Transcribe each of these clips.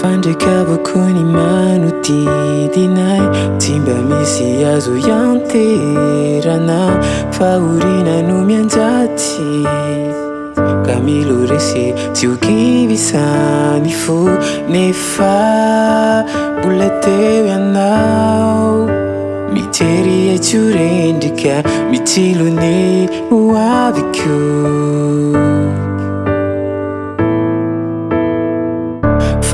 Fandrekavako ny manodidinay tsy mba misy azo ianterana fahoriana no mianjaty ka milo resy tsy ho kivizany fo nefa mbola teo ianao mijery etsorendrika mitsilo ny hoaviko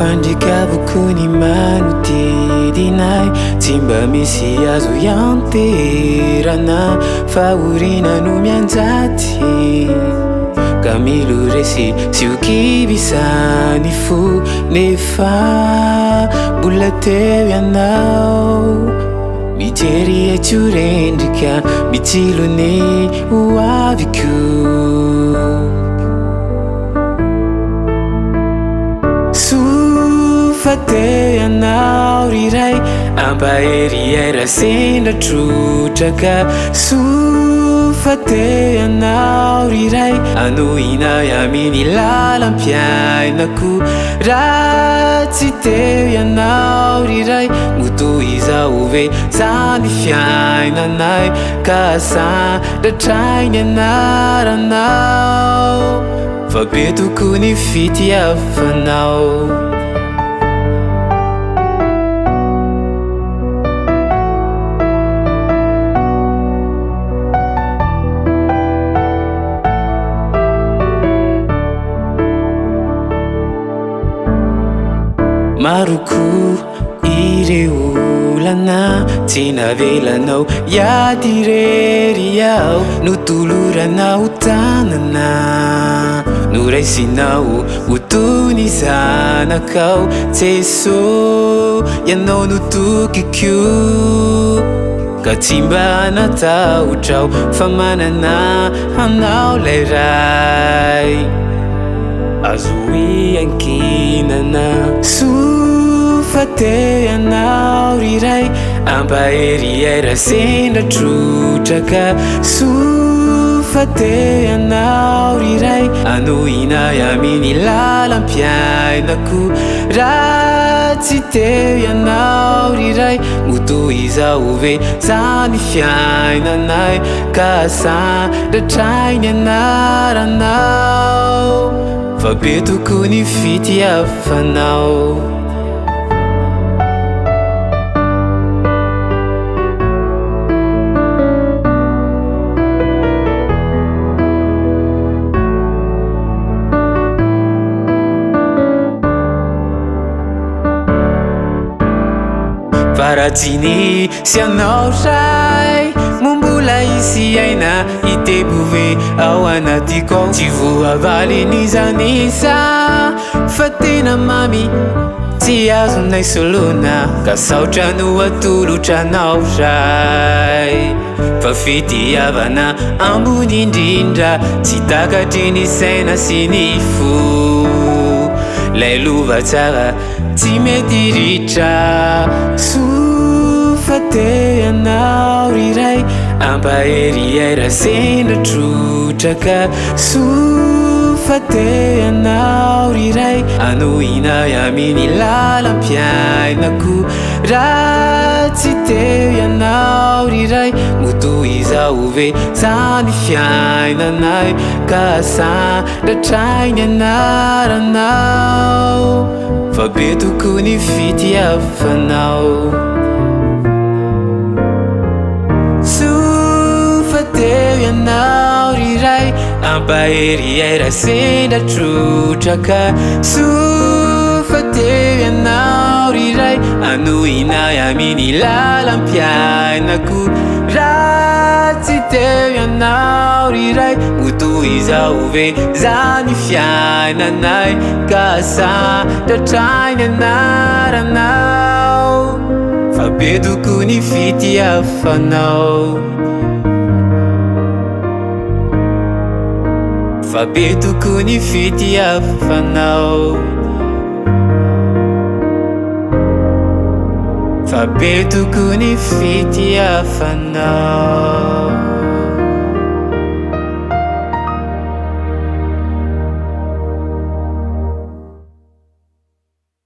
Fandrekavako ny manodidinay tsy mba misy azo ianterana fahoriana no mianjaty ka milo resy tsy ho kivizany fo nefa mbola teo ianao mijery etsorendrika mitsilo ny hoaviko Teo ianao riray ampaheriera sendra trotraka Sofa teo ianao riray anohinay amin'ny lalam-piainako raha tsy teo ianao riray motoy izao ve zany fiainanay ka sandratrainy anaranao fa be tokony fitiavanao Maroko ireo olana tsy navelanao iady irery aho notoloranao tanana noraisinao ho toy ny zanakao Jesos ianao notokiko ka tsy mba natahotrao fa manana anao lay ray azo iankinana Sofa teo ianao riray ampaheriera sendra trotraka Sofa teo ianao riray anohinay amin'ny lalam-piainako raha tsy teo ianao riray motoy izao ve zany fiainanay ka sandratrainy anaranao fa be tokony fitiavanao Farajiny sy anao ray mombola isy aina itebove ao anatiko ao tsy voavaly nizanisa fa tena mamy tsy azonay solona ka saotra no atolotranao ray fa fitiavana ambony indrindra tsy takatry ny saina sy ny fo lay lova tsara tsy mety ritra Sofa teo ianao riray ampaheriera sendra trotraka Sofa teo ianao riray anohinay amin'ny lalam-piainako raha tsy teo ianao riray motoy izao ve zany fiainanay ka sandratrainy anaranao fa be tokony fitiavanao Sofa teo ianao riray ampaheriera sendra trotraka Sofa teo ianao riray anohinay amin'ny lalam-piainako raha tsy teo ianao riray motoy izao ve zany fiainanay ka sandratrainy anaranao fa be tokony fitiavanao fa be tokony fitiavanao fa be tokony fitiavanao